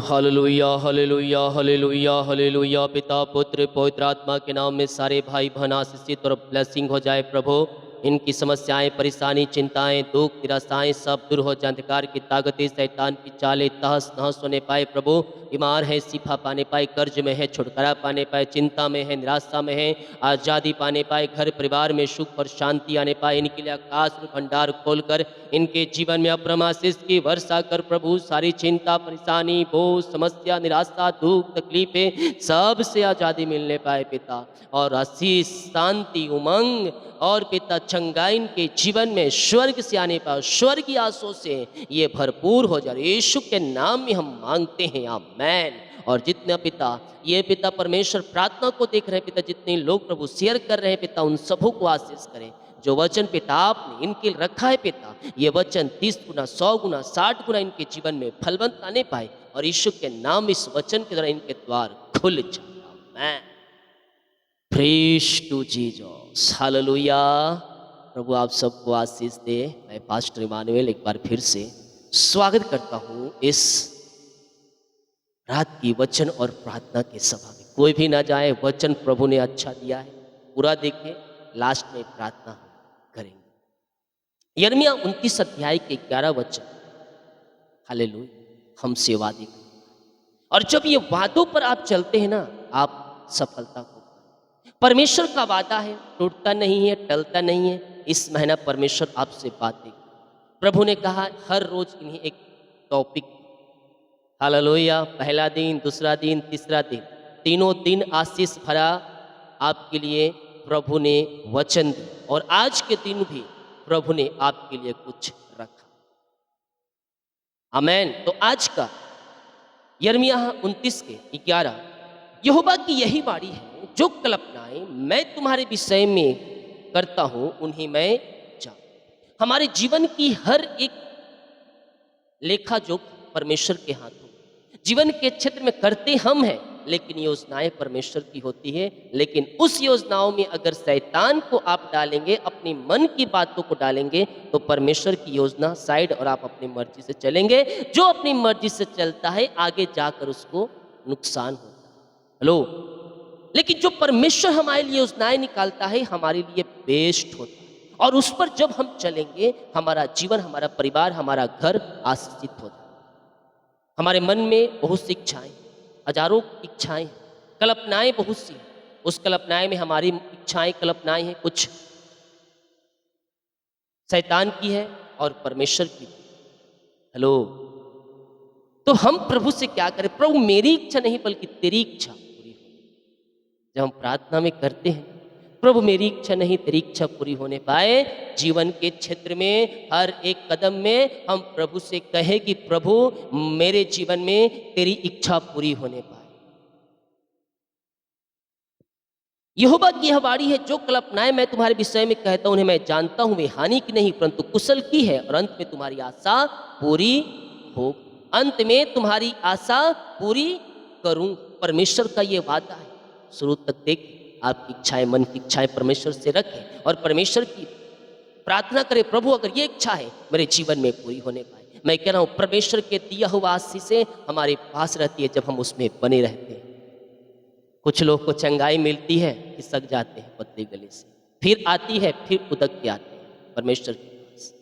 Hallelujah hallelujah hallelujah hallelujah. पिता पुत्र पवित्र आत्मा के नाम में सारे भाई बहन आशीषित और ब्लेसिंग हो जाए प्रभु। इनकी समस्याएं, परेशानी, चिंताएं, दुख, निराशाएं सब दूर हो जाए। अंधकार की ताकतें, शैतान की चालें तहस नहस होने पाए प्रभु। बीमार है शिफा पाने पाए, कर्ज में है छुटकारा पाने पाए, चिंता में है, निराशा में है आज़ादी पाने पाए, घर परिवार में सुख और शांति आने पाए। इनके लिए आकाश में भंडार खोलकर इनके जीवन में अब्रह्म आशीष की वर्षा कर प्रभु। सारी चिंता, परेशानी, बोझ, समस्या, निराशा, दुख, तकलीफें सब से आज़ादी मिलने पाए पिता। और आशीष, शांति, उमंग और पिता चंगाई इनके जीवन में स्वर्ग से आने पाए, स्वर्गीय आशीषों से ये भरपूर हो जाए। यीशु के नाम में हम मांगते हैं, आमेन। और जितने पिता ये पिता परमेश्वर प्रार्थना को देख रहे हैं पिता, जितने लोग प्रभु शेयर कर रहे हैं पिता, उन सबों को आशीष करें। जो वचन पिता आपने इनके लिए रखा है पिता, ये वचन 30 गुना, 100 गुना, 60 गुना इनके जीवन में फलवंत आने पाए। और यीशु के नाम इस वचन के द्वारा इनके द्वार खुल जाए, amen. Praise to Jesus, hallelujah. प्रभु आप सबको आशीष दे। मैं पास्टर इमानुएल एक बार फिर से स्वागत करता हूँ इस रात की वचन और प्रार्थना के सभा में। कोई भी ना जाए, वचन प्रभु ने अच्छा दिया है, पूरा देखे, लास्ट में प्रार्थना करेंगे। यिर्मयाह 29 अध्याय के 11 वचन, हालेलुया, हमसे वादे करें। और जब ये वादों पर आप चलते हैं ना, आप सफलता को, परमेश्वर का वादा है, टूटता नहीं है, टलता नहीं है। इस महीना परमेश्वर आपसे बातें, प्रभु ने कहा हर रोज इन्हें एक टॉपिक, हालेलुया, पहला दिन, दूसरा दिन, तीसरा दिन, तीनों दिन आशीष भरा आपके लिए प्रभु ने वचन दिया। और आज के दिन भी प्रभु ने आपके लिए कुछ रखा, आमेन। तो आज का यिर्मयाह 29 के 11, यहोवा की यही वाणी है, जो कल्पनाएं मैं तुम्हारे विषय में करता हूं उन्हें मैं जानता। हमारे जीवन की हर एक लेखा जो परमेश्वर के हाथों, जीवन के क्षेत्र में करते हम हैं, लेकिन योजनाएं परमेश्वर की होती है। लेकिन उस योजनाओं में अगर शैतान को आप डालेंगे, अपनी मन की बातों को डालेंगे, तो परमेश्वर की योजना साइड और आप अपनी मर्जी से चलेंगे। जो अपनी मर्जी से चलता है आगे जाकर उसको नुकसान होता है। हेलो, लेकिन जो परमेश्वर हमारे लिए योजनाएं निकालता है हमारे लिए बेस्ट होता है। और उस पर जब हम चलेंगे, हमारा जीवन, हमारा परिवार, हमारा घर आशीषित होता है। हमारे मन में बहुत सी इच्छाएं, हजारों इच्छाएं, कल्पनाएं बहुत सी, उस कल्पनाएं में हमारी इच्छाएं, कल्पनाएं हैं, कुछ शैतान की है और परमेश्वर की। हेलो, तो हम प्रभु से क्या करें? प्रभु मेरी इच्छा नहीं बल्कि तेरी इच्छा पूरी हो। जब हम प्रार्थना में करते हैं, प्रभु मेरी इच्छा नहीं तेरी इच्छा पूरी होने पाए, जीवन के क्षेत्र में हर एक कदम में हम प्रभु से कहें कि प्रभु मेरे जीवन में तेरी इच्छा पूरी होने पाए। यहोवा की यह वाणी है, जो कल्पनाएं मैं तुम्हारे विषय में कहता हूं उन्हें मैं जानता हूं, वे हानि की नहीं परंतु कुशल की है। और अंत में तुम्हारी आशा पूरी हो, अंत में तुम्हारी आशा पूरी करूं। परमेश्वर का ये वादा है। शुरू तक देख, आपकी इच्छाएं, मन की इच्छाएं परमेश्वर से रखें और परमेश्वर की प्रार्थना करें, प्रभु अगर ये इच्छा है मेरे जीवन में पूरी होने पाए। मैं कह रहा हूं परमेश्वर के दिया हुआ आशीषें हमारे पास रहती है जब हम उसमें बने रहते हैं। कुछ लोग को चंगाई मिलती है, खिसक जाते हैं पतले गले से, फिर आती है, फिर उदक के आते हैं परमेश्वर के पास।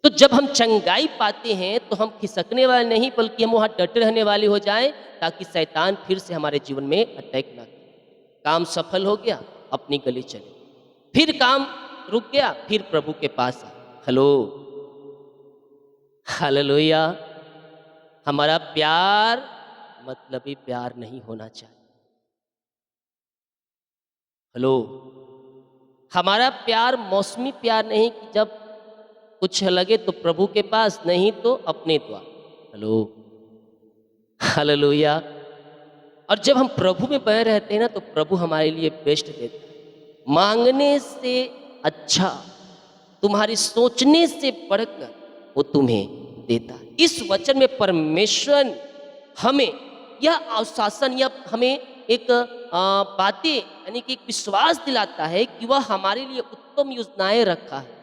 तो जब हम चंगाई पाते हैं तो हम खिसकने वाले नहीं बल्कि हम वहां डटे रहने वाले हो जाएं, ताकि शैतान फिर से हमारे जीवन में अटैक ना करे। काम सफल हो गया, अपनी गली चले, फिर काम रुक गया, फिर प्रभु के पास आए। Hello, hallelujah. हमारा प्यार मतलबी प्यार नहीं होना चाहिए। हेलो, हमारा प्यार मौसमी प्यार नहीं कि जब कुछ लगे तो प्रभु के पास, नहीं तो अपने द्वार। Hello, hallelujah. और जब हम प्रभु में बने रहते हैं ना, तो प्रभु हमारे लिए बेस्ट देता है। मांगने से अच्छा, तुम्हारी सोचने से बढ़कर वो तुम्हें देता है। इस वचन में परमेश्वर हमें यह आश्वासन या हमें एक बातें यानी कि एक विश्वास दिलाता है कि वह हमारे लिए उत्तम योजनाएं रखा है।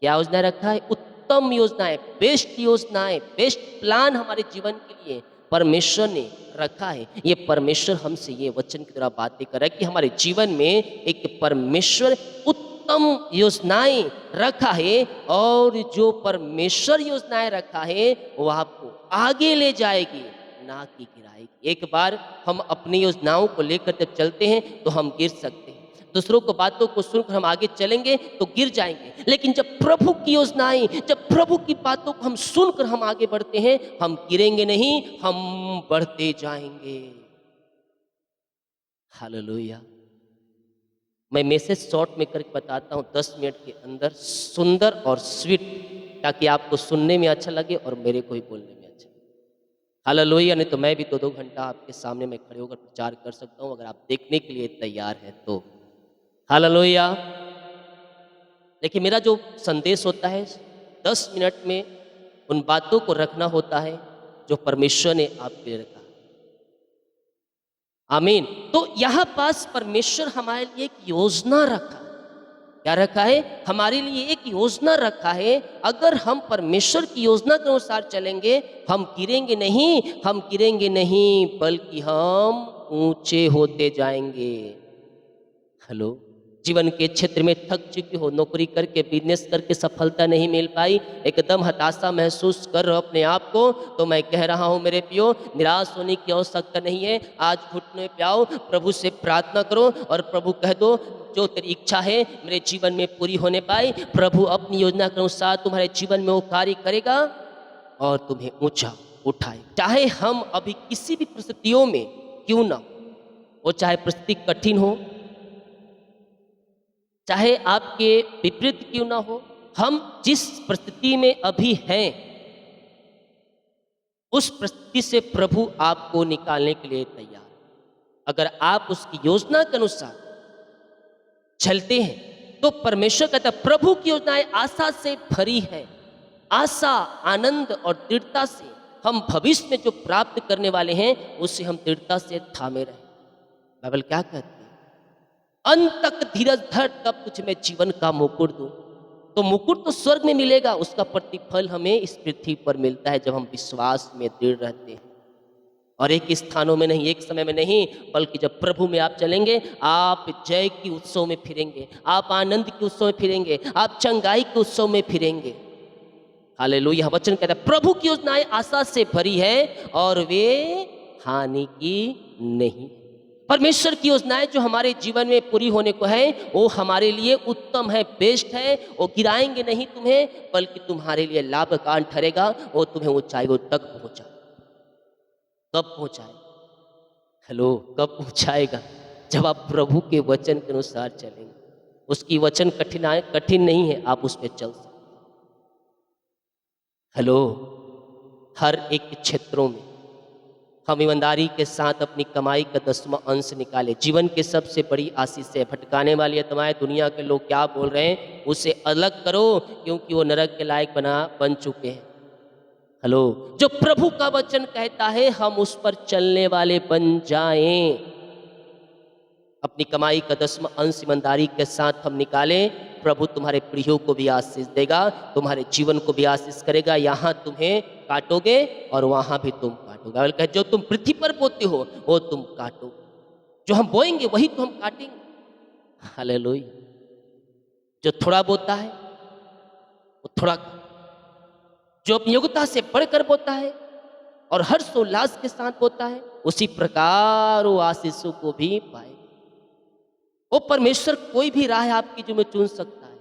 क्या योजना रखा है? उत्तम योजनाएं, बेस्ट योजनाएं, बेस्ट प्लान हमारे जीवन के लिए परमेश्वर ने रखा है। ये परमेश्वर हमसे ये वचन की तरह बातें कर रहा है कि हमारे जीवन में एक परमेश्वर उत्तम योजनाएं रखा है, और जो परमेश्वर योजनाएं रखा है वो आपको आगे ले जाएगी, ना कि गिराएगी। एक बार हम अपनी योजनाओं को लेकर जब चलते हैं तो हम गिर सकते हैं, दूसरों को बातों को सुनकर हम आगे चलेंगे तो गिर जाएंगे, लेकिन जब प्रभु की योजनाएं, जब प्रभु की बातों को हम सुनकर हम आगे बढ़ते हैं, हम गिरेंगे नहीं, हम बढ़ते जाएंगे। हालेलुया। मैं मैसेज शॉर्ट में करके बताता हूँ 10 मिनट के अंदर, सुंदर और स्वीट, ताकि आपको सुनने में अच्छा लगे और मेरे को ही बोलने में अच्छा लगे। हालेलुया। नहीं तो मैं भी 2-2 घंटा आपके सामने में खड़े होकर प्रचार कर सकता हूँ, अगर आप देखने के लिए तैयार हैं तो। हालेलुया। लेकिन मेरा जो संदेश होता है 10 मिनट में उन बातों को रखना होता है जो परमेश्वर ने आपके लिए रखा। आमीन। तो यहाँ पास परमेश्वर हमारे लिए एक योजना रखा। क्या रखा है? हमारे लिए एक योजना रखा है। अगर हम परमेश्वर की योजना के अनुसार चलेंगे, हम गिरेंगे नहीं, हम गिरेंगे नहीं, बल्कि हम ऊंचे होते जाएंगे। हेलो। जीवन के क्षेत्र में थक चुके हो, नौकरी करके, बिजनेस करके सफलता नहीं मिल पाई, एकदम हताशा महसूस कर रहे हो अपने आप को, तो मैं कह रहा हूँ मेरे प्रियो, निराश होने की आवश्यकता नहीं है। आज घुटने पे आओ, प्रभु से प्रार्थना करो और प्रभु कह दो जो तेरी इच्छा है मेरे जीवन में पूरी होने पाए। प्रभु अपनी योजना के अनुसार तुम्हारे जीवन में वो कार्य करेगा और तुम्हें ऊंचा उठाए। चाहे हम अभी किसी भी परिस्थितियों में क्यों ना, वो चाहे परिस्थिति कठिन हो, चाहे आपके विपरीत क्यों ना हो, हम जिस परिस्थिति में अभी हैं, उस परिस्थिति से प्रभु आपको निकालने के लिए तैयार। अगर आप उसकी योजना के अनुसार चलते हैं तो परमेश्वर कहता है, प्रभु की योजनाएं आशा से भरी है। आशा, आनंद और दृढ़ता से हम भविष्य में जो प्राप्त करने वाले हैं उसे हम दृढ़ता से थामे रहें। बाइबल क्या कहती है? अंत तक धीरज धर, तब तुझे मैं जीवन का मुकुट दूं। तो मुकुट तो स्वर्ग में मिलेगा, उसका प्रतिफल हमें इस पृथ्वी पर मिलता है जब हम विश्वास में दृढ़ रहते हैं। और एक स्थानों में नहीं, एक समय में नहीं, बल्कि जब प्रभु में आप चलेंगे, आप जय की उत्सव में फिरेंगे, आप आनंद के उत्सव में फिरेंगे, आप चंगाई के उत्सव में फिरेंगे। हालेलुया। वचन कहता है प्रभु की योजनाएं आशा से भरी है और वे हानि की नहीं। परमेश्वर की योजनाएं जो हमारे जीवन में पूरी होने को है, वो हमारे लिए उत्तम है, बेस्ट है। वो गिराएंगे नहीं तुम्हें, बल्कि तुम्हारे लिए लाभकान ठहरेगा। वो तुम्हें ऊंचाइयों तक पहुंचा। कब पहुंचाए? हेलो, कब पहुंचाएगा? जब आप प्रभु के वचन के अनुसार चलेंगे। उसकी वचन कठिन नहीं है, आप उस पर चल सकते। हेलो। हर एक क्षेत्रों में हम ईमानदारी के साथ अपनी कमाई का 10वां अंश निकाले। जीवन की सबसे बड़ी आशीष है। भटकाने वाली आत्माएं, दुनिया के लोग क्या बोल रहे हैं, उसे अलग करो, क्योंकि वो नरक के लायक बन चुके हैं। हेलो। जो प्रभु का वचन कहता है हम उस पर चलने वाले बन जाएं। अपनी कमाई का 10वां अंश ईमानदारी के साथ हम निकालें, प्रभु तुम्हारे प्रियों को भी आशीष देगा, तुम्हारे जीवन को भी आशीष करेगा। यहाँ तुम्हें काटोगे और वहां भी तुम काटोगे। जो तुम पृथ्वी पर बोते हो वो तुम काटो, जो हम बोएंगे वही तो हम काटेंगे। हालेलुया। जो थोड़ा बोता है वो थोड़ा, जो अपनी योग्यता से बढ़कर बोता है और हर्षोल्लास के साथ बोता है, उसी प्रकार वो आशीषों को भी पाए। वो परमेश्वर कोई भी राह आपकी जो में चुन सकता है।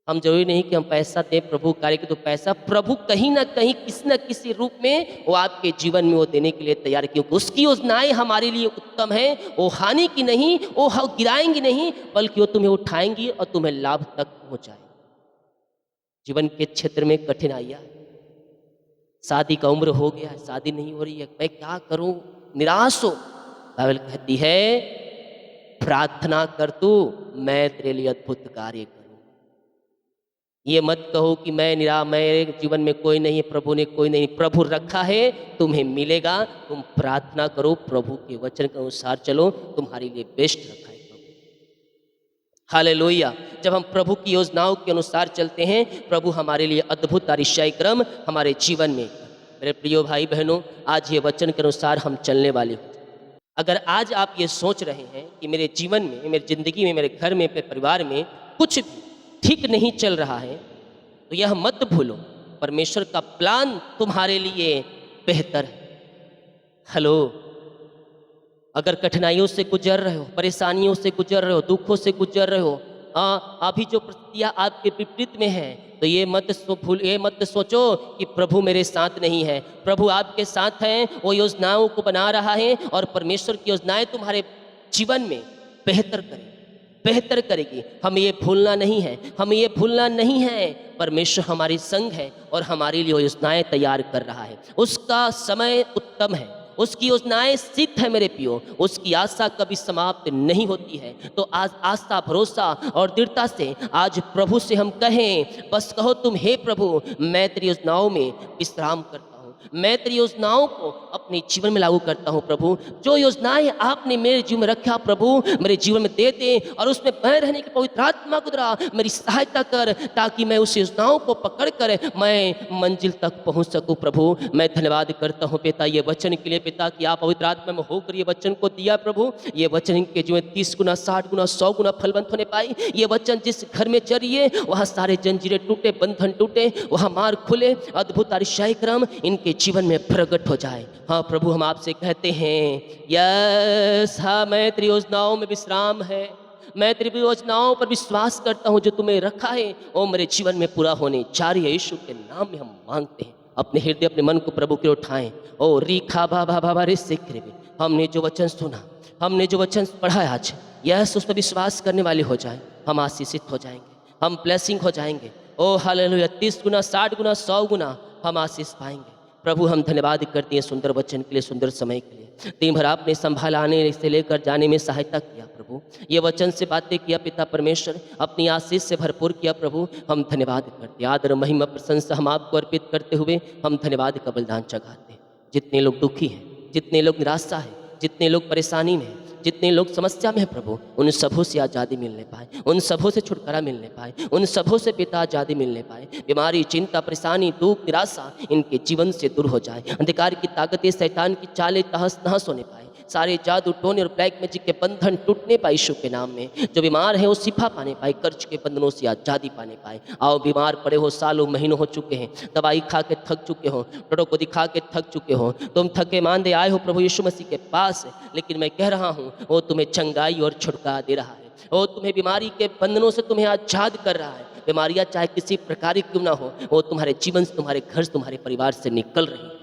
हम जरूरी नहीं कि हम पैसा दें प्रभु कार्य के, तो पैसा प्रभु कहीं ना कहीं किसी न किसी रूप में वो आपके जीवन में वो देने के लिए तैयार है, क्योंकि उसकी योजनाएं हमारे लिए उत्तम है। वो हानि की नहीं, वो गिराएंगी नहीं, बल्कि वो तुम्हें उठाएंगी और तुम्हें लाभ तक पहुंचाएंगी। जीवन के क्षेत्र में कठिनाइयां, शादी का उम्र हो गया है, शादी नहीं हो रही है, मैं क्या करूं, निराश हो। बाइबल कहती है प्रार्थना कर तू, मैं तेरे लिए अद्भुत कार्य करूं। ये मत कहो कि मेरे जीवन में कोई नहीं है, प्रभु ने कोई नहीं, प्रभु रखा है, तुम्हें मिलेगा। तुम प्रार्थना करो, प्रभु के वचन के अनुसार चलो, तुम्हारे लिए बेस्ट रखा है प्रभु। हालेलुया। जब हम प्रभु की योजनाओं के अनुसार चलते हैं, प्रभु हमारे लिए अद्भुत आशीषाई क्रम हमारे जीवन में। मेरे प्रियो भाई बहनों, आज ये वचन के अनुसार हम चलने वाले हो। अगर आज आप ये सोच रहे हैं कि मेरे जीवन में, मेरी ज़िंदगी में, मेरे घर में, मेरे परिवार में कुछ भी ठीक नहीं चल रहा है, तो यह मत भूलो, परमेश्वर का प्लान तुम्हारे लिए बेहतर है। हेलो, अगर कठिनाइयों से गुजर रहे हो, परेशानियों से गुजर रहे हो, दुखों से गुजर रहे हो, अभी जो परिस्थितियाँ आपके विपरीत में है, तो ये मत सोचो कि प्रभु मेरे साथ नहीं है। प्रभु आपके साथ हैं, वो योजनाओं को बना रहा है और परमेश्वर की योजनाएं तुम्हारे जीवन में बेहतर करेगी। हमें ये भूलना नहीं है, परमेश्वर हमारे संग है और हमारे लिए योजनाएं तैयार कर रहा है। उसका समय उत्तम है, उसकी योजनाएं सिद्ध है मेरे पियो, उसकी आशा कभी समाप्त नहीं होती है। तो आज आस्था, भरोसा और दृढ़ता से आज प्रभु से हम कहें, बस कहो तुम, हे प्रभु, मैं तेरी योजनाओं में विश्राम करता हूँ, मैं तेरी योजनाओं को अपने जीवन में लागू करता हूँ। प्रभु, जो योजनाएं आपने मेरे जीवन में रखा, प्रभु मेरे जीवन में दे दे और उसमें बने रहने की पवित्र आत्मा को द्वारा मेरी सहायता कर, ताकि मैं उस योजनाओं को पकड़ कर मैं मंजिल तक पहुँच सकूँ। प्रभु मैं धन्यवाद करता हूँ पिता ये वचन के लिए, पिता कि आप पवित्र आत्मा में होकर ये वचन को दिया। प्रभु ये वचन के जीवन 30 गुना, 60 गुना, 100 गुना फलवंत होने पाए। ये वचन जिस घर में चलिए वहाँ सारे जंजीरें टूटे, बंधन टूटे, वहाँ मार्ग खुले, अद्भुत आश्चर्य क्रम इनके जीवन में प्रकट हो जाए। हाँ प्रभु, हम आपसे कहते हैं, यस, हाँ, मैं तेरी योजनाओं में विश्राम है, मैं तेरी योजनाओं पर विश्वास करता हूँ। जो तुम्हें रखा है वो मेरे जीवन में पूरा होने जा रही है। यीशु के नाम में हम मांगते हैं। अपने हृदय, अपने मन को प्रभु के उठाएं। ओ रीखा भा रे सिक्र, हमने जो वचन सुना, हमने जो वचन पढ़ा है आज, यस, उस पर विश्वास करने वाले हो जाएं, हम आशीषित हो जाएंगे, हम ब्लेसिंग हो जाएंगे। ओ हालेलुया, 30 गुना, 60 गुना, 100 गुना हम आशीष पाएंगे। प्रभु हम धन्यवाद करते हैं सुंदर वचन के लिए, सुंदर समय के लिए। दिन भर आपने संभाल आने से लेकर जाने में सहायता किया प्रभु, ये वचन से बातें किया पिता परमेश्वर, अपनी आशीष से भरपूर किया। प्रभु हम धन्यवाद करते, आदर महिमा प्रशंसा हम आपको अर्पित करते हुए हम धन्यवाद का बलिदान चढ़ाते हैं। जितने लोग दुखी हैं, जितने लोग निराशा है, जितने लोग परेशानी में हैं, जितने लोग समस्या में हैं, प्रभु उन सबों से आज़ादी मिलने पाए, उन सबों से छुटकारा मिलने पाए, उन सबों से पिता आज़ादी मिलने पाए। बीमारी, चिंता, परेशानी, दुख, निराशा इनके जीवन से दूर हो जाए। अंधकार की ताकतें, शैतान की चालें तहस नहस होने पाए। सारे जादू टोने और ब्लैक मैजिक के बंधन टूटने पाए यीशु के नाम में। जो बीमार है वो शिफा पाने पाए, कर्ज के बंधनों से आज़ादी पाने पाए। आओ, बीमार पड़े हो, सालों महीनों हो चुके हैं, दवाई खा के थक चुके हो, डॉक्टर को दिखा के थक चुके हो, तुम थके मांदे आए हो प्रभु यीशु मसीह के पास, लेकिन मैं कह रहा हूँ वो तुम्हें चंगाई और छुटकारा दे रहा है। वो तुम्हें बीमारी के बंधनों से तुम्हें आज़ाद कर रहा है। बीमारियाँ चाहे किसी प्रकार की क्यों ना हो, वो तुम्हारे जीवन से, तुम्हारे घर से, तुम्हारे परिवार से निकल रही है।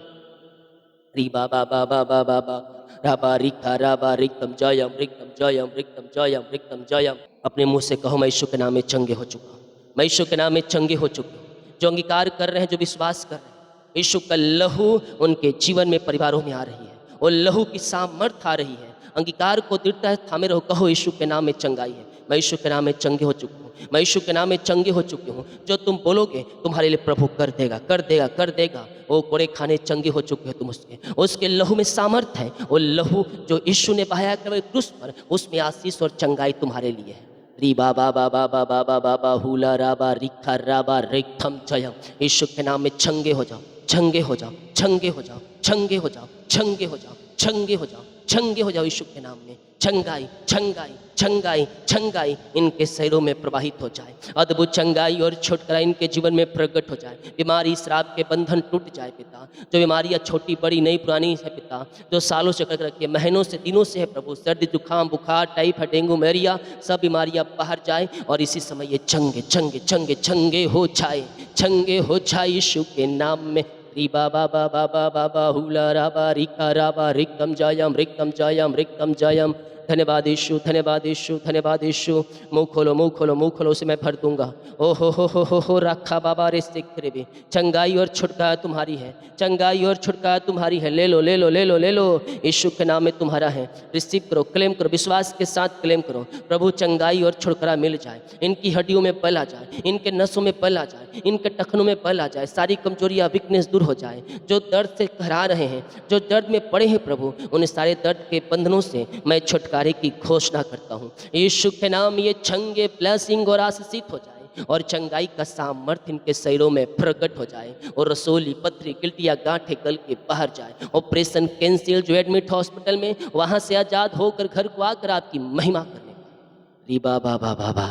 री बाबा बाबा बाबा बा राबा रिका राबा रिक्तम जयम रिक्तम जयम रिक्तम जयम रिक्तम जयम। अपने मुंह से कहो, मैं यीशु के नाम में चंगे हो चुका हूँ, मैं यीशु के नाम में चंगे हो चुका हूँ। जो अंगीकार कर रहे हैं, जो विश्वास कर रहे हैं, यीशु का लहू उनके जीवन में, परिवारों में आ रही है, वो लहू की सामर्थ आ रही है। अंगीकार को दृढ़ता है थामे रहो, कहो यीशु के नाम में चंगाई है, मैं यीशु के नाम में चंगे हो चुका हूँ, मैं यीशु के नाम में चंगे हो चुके हूँ। जो तुम बोलोगे तुम्हारे लिए प्रभु कर देगा, कर देगा, कर देगा। वो कोड़े खाने चंगे हो चुके हो तुम, उसके लहू में सामर्थ है। वो लहू जो यीशु ने बहाया क्रूस पर, उसमें आशीष और चंगाई तुम्हारे लिए है। री बाबा बाबा बाबा बाबा हुला राबा रिखा राबा रिक्थम जयम। यीशु के नाम में चंगे हो जाओ, चंगे हो जाओ, चंगे हो जाओ, चंगे हो जाओ, चंगे हो जाओ, चंगे हो जाओ, चंगे हो जाओ। यीशु के नाम में चंगाई, चंगाई, चंगाई, चंगाई इनके शरीरों में प्रवाहित हो जाए। अद्भुत चंगाई और छुटकारा इनके जीवन में प्रकट हो जाए। बीमारी, श्राप के बंधन टूट जाए पिता। जो बीमारियां छोटी बड़ी नई पुरानी है पिता, जो सालों से कर रखी है, महीनों से, दिनों से है प्रभु, सर्दी, जुकाम, बुखार, टाइफाइड, डेंगू, मलेरिया, सब बीमारियां बाहर जाए और इसी समय ये चंगे चंगे चंगे चंगे हो जाए, चंगे हो जाए यीशु के नाम में। री बाबा बाबा बाबा हुला राबा रिका राबा रिक्तम जयम रिक्तम जयम रिक्तम जयम। धन्यवाद यीशु, धन्यवाद यीशु, धन्यवाद यीशु। मुँह खोलो, मुँह खोलो, मुँह खोलो, उसे मैं भर दूंगा। ओ हो रखा बाबा रे सिक्रे भी। चंगाई और छुटकारा तुम्हारी है, चंगाई और छुटकारा तुम्हारी है। ले लो, ले लो, ले लो, ले लो, यीशु के नाम में तुम्हारा है। रिसीव करो, क्लेम करो, विश्वास के साथ क्लेम करो। प्रभु चंगाई और छुटकारा मिल जाए, इनकी हड्डियों में बल आ जाए, इनके नसों में बल आ जाए, इनके टखनों में बल आ जाए, सारी कमजोरियाँ, वीकनेस दूर हो जाए। जो दर्द से कहरा रहे हैं, जो दर्द में पड़े हैं प्रभु, उन सारे दर्द के बंधनों से मैं छुटकारे की घोषणा करता हूँ। यीशु के नाम ये चंगे, ब्लेसिंग और आशीषित हो जाए। और चंगाई का सामर्थ्य इनके शरीरों में प्रकट हो जाए और रसोली पथरी गिल्टियाँ गांठें गल के बाहर जाए। ऑपरेशन कैंसिल जो एडमिट हॉस्पिटल में वहाँ से आज़ाद होकर घर को आकर आपकी महिमा करने पाए। री बाबा बाबा बा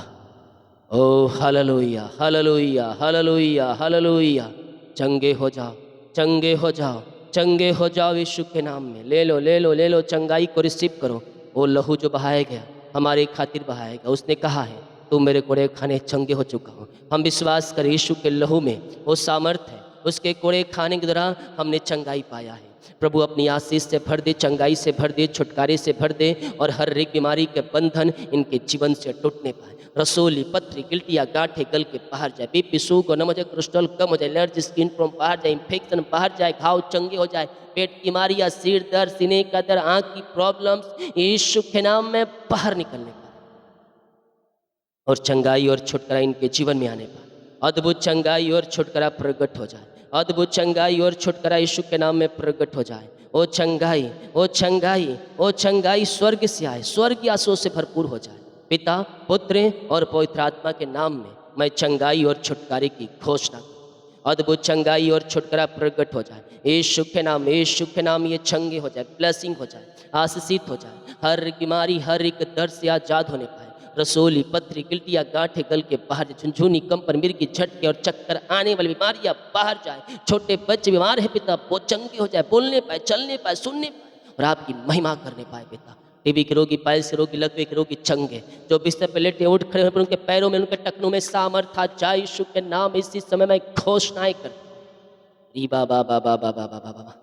ओ हालेलुया हालेलुया हालेलुया हालेलुया। चंगे हो जाओ, चंगे हो जाओ, चंगे हो जाओ यीशु के नाम में। ले लो ले लो ले लो, चंगाई को रिसीव करो। वो लहू जो बहाया गया हमारे खातिर बहाया गया, उसने कहा है तू मेरे कोड़े खाने चंगे हो चुका हो। हम विश्वास करें यीशु के लहू में वो सामर्थ्य है, उसके कोड़े खाने के दौरान हमने चंगाई पाया है। प्रभु अपनी आशीष से भर दे, चंगाई से भर दे, छुटकारे से भर दे और हर एक बीमारी के बंधन इनके जीवन से टूटने पाए। रसोली पथरी गिल्टियाँ गांठें गल के बाहर जाए, बीपी शुगर नम हो जाए, कोलेस्ट्रॉल कम हो जाए, एलर्जी स्किन प्रॉब्लम बाहर जाए, इन्फेक्शन बाहर जाए, घाव चंगे हो जाए, पेट की बीमारियाँ, सिर दर्द, सीने का दर्द, आँख की प्रॉब्लम्स यीशु के नाम में बाहर निकलने पाए और चंगाई और छुटकारा इनके जीवन में आने पाए। अद्भुत चंगाई और छुटकारा प्रकट हो जाए, अद्भुत चंगाई और छुटकारा यीशु के नाम में प्रकट हो जाए। ओ चंगाई ओ चंगाई ओ चंगाई स्वर्ग से आए, स्वर्ग आंसुओं से भरपूर हो जाए। पिता पुत्र और पवित्र आत्मा के नाम में मैं चंगाई और छुटकारे की घोषणा करूं। अद्भुत चंगाई और छुटकारा प्रकट हो जाए यीशु के नाम में, यीशु के नाम ये चंगे हो जाए, ब्लेसिंग हो जाए, आशीषित हो जाए, हर बीमारी हर एक दर्द से आजाद होने पाए। रसोली पथरी गिल्टियाँ गांठें गल के बाहर जाए, झुनझुनी कंपन मिर्गी झटके और चक्कर आने वाली बीमारियां बाहर जाए। छोटे बच्चे बीमार है पिता वो चंगे हो जाए, बोलने पाए, चलने पाए, सुनने पाए और आपकी महिमा करने पाए। पिता टीबी के रोगी, पायल से रोगी, लकवे के रोगी चंगे, जो बिस्तर पर लेटे उठ खड़े होकर उनके पैरों में उनके टखनों में सामर्थ आ जाए यीशु के नाम। इसी समय मैं घोषणाएं कर री बाबा बाबा बाबा बाबा बाबा।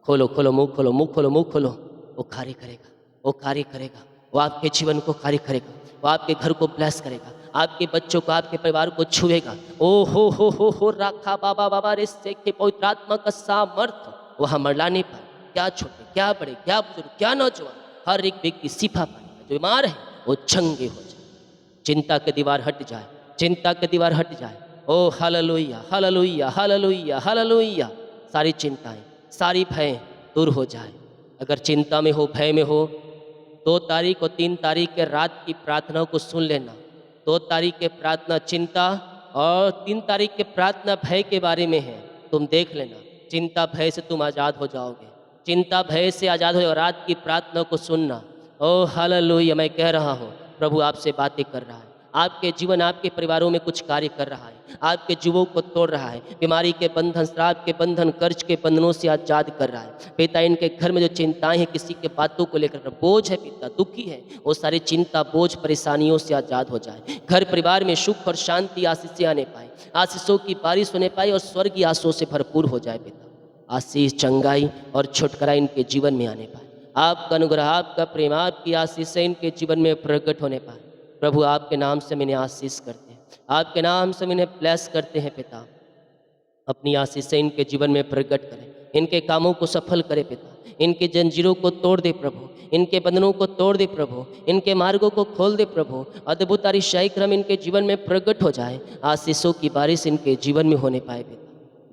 खोलो खोलो मुंह खोलो, मुंह खोलो, मुंह खोलो। वो कार्य करेगा, वो कार्य करेगा, वो आपके जीवन को कार्य करेगा, वो आपके घर को ब्लेस करेगा, आपके बच्चों को, आपके परिवार को छुएगा। ओ हो राखा बाबा बाबा रे से के पवित्र आत्मा का सामर्थ वहाँ मरलाने पाए। क्या छोटे, क्या बड़े, क्या बुजुर्ग, क्या नौजवान, हर एक व्यक्ति शिफा पाएगा। जो बीमार है वो चंगे हो जाए, चिंता की दीवार हट जाए, चिंता की दीवार हट जाए। ओ हालेलुया हालेलुया हालेलुया हालेलुया। सारी चिंताएं, सारी भय दूर हो जाए। अगर चिंता में हो, भय में हो, 2 तारीख और 3 तारीख के रात की प्रार्थना को सुन लेना। 2 तारीख के प्रार्थना चिंता और 3 तारीख के प्रार्थना भय के बारे में है। तुम देख लेना, चिंता भय से तुम आज़ाद हो जाओगे, चिंता भय से आज़ाद हो जाओगे। रात की प्रार्थना को सुनना। ओ हालेलुया। मैं कह रहा हूँ प्रभु आपसे बातें कर रहा है, आपके जीवन, आपके परिवारों में कुछ कार्य कर रहा है, आपके जुबों को तोड़ रहा है, बीमारी के बंधन, श्राप के बंधन, कर्ज के बंधनों से आजाद कर रहा है। पिता इनके घर में जो चिंताएं हैं, किसी के बातों को लेकर बोझ है, पिता दुखी है, वो सारी चिंता बोझ परेशानियों से आजाद हो जाए। घर परिवार में सुख और शांति आशीष आने पाए, आशीषों की बारिश होने पाए और स्वर्गीय आशीषों से भरपूर हो जाए। पिता आशीष, चंगाई और छुटकारा इनके जीवन में आने पाए। आपका अनुग्रह, आपका प्रेम, आपकी आशीष इनके जीवन में प्रकट होने पाए। प्रभु आपके नाम से मैंने आशीष करते हैं, आपके नाम से मैंने ब्लेस करते हैं। पिता अपनी आशीष से इनके जीवन में प्रकट करें, इनके कामों को सफल करें। पिता इनके जंजीरों को तोड़ दे प्रभु, इनके बंधनों को तोड़ दे प्रभु, इनके मार्गों को खोल दे प्रभु। अद्भुत आशीषाई क्रम इनके जीवन में प्रकट हो जाए, आशीषों की बारिश इनके जीवन में होने पाए। पिता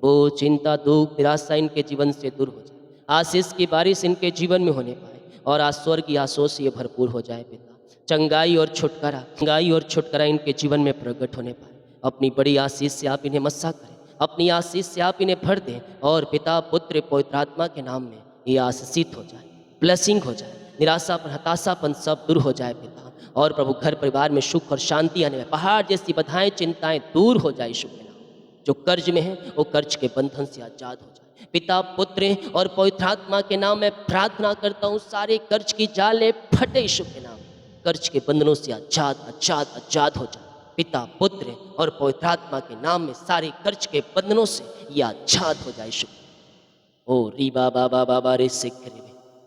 वो चिंता, दुख, निराशा इनके जीवन से दूर हो जाए, आशीष की बारिश इनके जीवन में होने पाए और आज स्वर्गीय आशीषों से भरपूर हो जाए। पिता चंगाई और छुटकारा, चंगाई और छुटकारा इनके जीवन में प्रकट होने पाए। अपनी बड़ी आशीष से आप इन्हें मस्सा करें, अपनी आशीष से आप इन्हें भर दें और पिता पुत्र पवित्र आत्मा के नाम में ये आशीषित हो जाए, ब्लेसिंग हो जाए, निराशापन, हताशापन सब दूर हो जाए। पिता और प्रभु घर परिवार में सुख और शांति आने में, पहाड़ जैसी बाधाएं, चिंताएं दूर हो जाए। यीशु के नाम जो कर्ज में है वो कर्ज के बंधन से आजाद हो जाए। पिता पुत्र और पवित्र आत्मा के नाम में प्रार्थना करता हूँ, सारे कर्ज की जाले फटे यीशु के नाम, कर्ज के बंधनों से आजाद आजाद आजाद हो जाए। पिता पुत्र और पवित्र आत्मा के नाम में सारे कर्ज के बंधनों से ये आजाद हो जाए। यीशु ओ री बाबा बाबा बा रे से करे,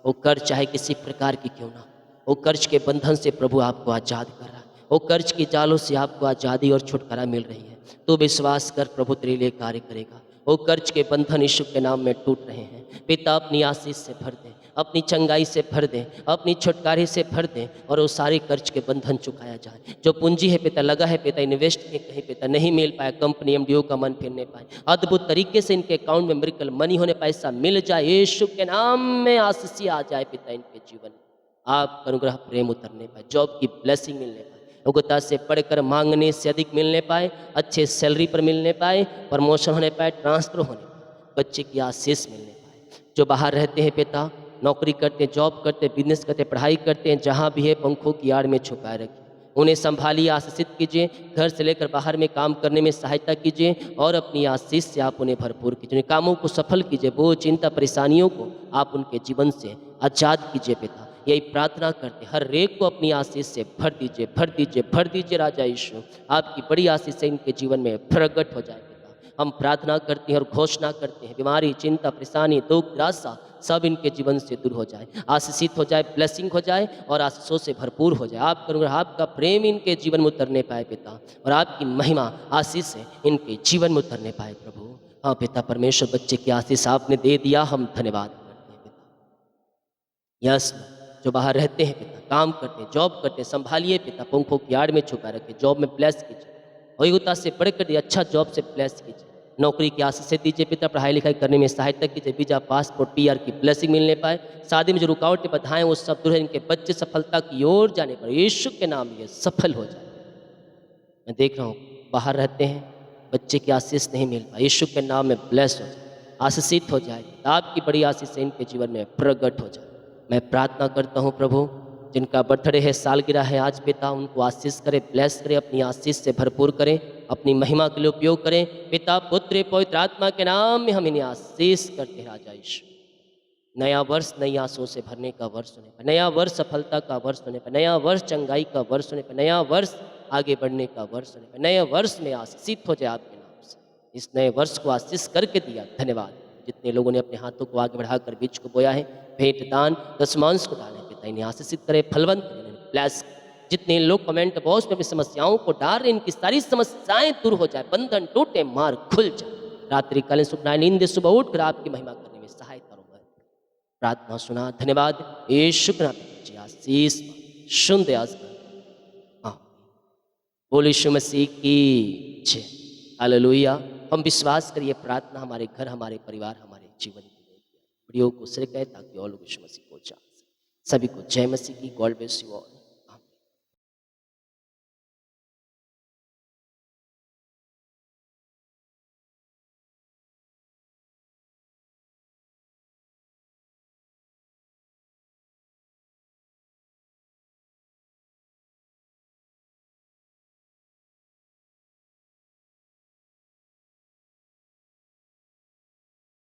वो कर्ज चाहे किसी प्रकार की क्यों ना, वो कर्ज के बंधन से प्रभु आपको आजाद कर रहा है, वो कर्ज की जालों से आपको आज़ादी और छुटकारा मिल रही है। तो विश्वास कर, प्रभु तेरे लिए कार्य करेगा। वो कर्ज के बंधन यीशु के नाम में टूट रहे हैं। पिता अपनी आशीष से भर दे, अपनी चंगाई से भर दे, अपनी छुटकारे से भर दे और वो सारे कर्ज के बंधन चुकाया जाए। जो पूंजी है पिता लगा है, पिता इन्वेस्ट में कहीं पिता नहीं मिल पाया, कंपनी एमडीओ का मन फिरने पाए, अद्भुत तरीके से इनके अकाउंट में मिरेकल मनी होने, पैसा मिल जाए, यीशु के नाम में आशीष आ जाए। पिता इनके जीवन में आपका अनुग्रह प्रेम उतरने पाए, जॉब की ब्लेसिंग मिलने पाए, योग्यता से बढ़कर मांगने से अधिक मिलने पाए, अच्छे सैलरी पर मिलने पाए, प्रमोशन होने पाए, ट्रांसफर होने पाए, बच्चे की आशीष मिलने पाए। जो बाहर रहते हैं पिता, नौकरी करते हैं, जॉब करते हैं, बिजनेस करते हैं, पढ़ाई करते हैं, जहाँ भी है पंखों की आड़ में छुपाए रखिए। उन्हें संभालिए, आशीषित कीजिए, घर से लेकर बाहर में काम करने में सहायता कीजिए और अपनी आशीष से आप उन्हें भरपूर कीजिए। उन्हें कामों को सफल कीजिए, बोझ चिंता परेशानियों को आप उनके जीवन से आजाद कीजिए पिता। यही प्रार्थना करते, हर एक को अपनी आशीष से भर दीजिए, भर दीजिए, भर दीजिए राजा यीशु। आपकी बड़ी आशीष से इनके जीवन में प्रकट हो जाए पिता। हम प्रार्थना करते हैं और घोषणा करते हैं, बीमारी, चिंता, परेशानी, दुख, निराशा सब इनके जीवन से दूर हो जाए, आशीषित हो जाए, ब्लेसिंग हो जाए और आशीषों से भरपूर हो जाए। आप करोगे, आपका प्रेम इनके जीवन में उतरने पाए पिता, और आपकी महिमा आशीष से इनके जीवन में उतरने पाए प्रभु। हाँ पिता परमेश्वर, बच्चे की आशीष आपने दे दिया, हम धन्यवाद करते हैं पिता। यस, जो बाहर रहते हैं पिता, काम करते हैं, जॉब करते हैं, संभालिए पिता, पंखों की आड़ में छुपा रखे, जॉब में ब्लेस कीजिए, योग्यता से बढ़कर अच्छा जॉब से ब्लेस कीजिए, नौकरी की आशीष से दीजिए पिता, पढ़ाई लिखाई करने में सहायता कीजिए, वीजा, पासपोर्ट, पीआर की ब्लेसिंग मिलने पाए, शादी में जो रुकावटें बाधाएं वो सब दूर है, इनके बच्चे सफलता की ओर जाने पर यीशु के नाम ये सफल हो जाए। मैं देख रहा हूँ बाहर रहते हैं, बच्चे की आशीष नहीं मिल पाई, यीशु के नाम में ब्लेस हो जाए, आशीषित हो जाए, आपकी बड़ी आशीष से इनके जीवन में प्रकट हो जाए। मैं प्रार्थना करता हूँ प्रभु, जिनका बर्थडे है, सालगिरह है आज पिता, उनको आशीष करे, ब्लेस करे, अपनी आशीष से भरपूर करें, अपनी महिमा के लिए उपयोग करें पिता, पुत्र, पवित्र आत्मा के नाम में हम इन्हें आशीष करते हैं राजा यीशु। नया वर्ष नई आशों से भरने का वर्ष होने पर, नया वर्ष सफलता का वर्ष होने पर, नया वर्ष चंगाई का वर्ष होने पर, नया वर्ष आगे बढ़ने का वर्ष होने पर, नए वर्ष में आशीषित हो जाए आपके नाम से। इस नए वर्ष को आशीष करके दिया, धन्यवाद। जितने लोगों ने अपने हाथों को आगे बढ़ाकर बीज को बोया है, भेंट दान दशमांश को डालें पिता, इन्हें आशीषित करे, फलवंत करें, ब्लेस। जितने लोग कमेंट बॉक्स में अपनी समस्याओं को डाल रहे, इनकी सारी समस्याएं दूर हो जाए, बंधन टूटे, मार खुल जाए, रात्रि कालीन सुखनाएं नींद सुबह उठकर आपकी महिमा करने में सहायता होगा। प्रार्थना सुना, धन्यवाद यीशु के नाम में आशीष सुन दे आज। हाँ, बोल यीशु मसीह की जय, हालेलुया। हम विश्वास करिए प्रार्थना हमारे घर, हमारे परिवार, हमारे जीवन के लिए वीडियो को शेयर करें ताकि और लोग यीशु मसीह को जान सकें। सभी को जय मसीह की, गॉड ब्लेस यू ऑल।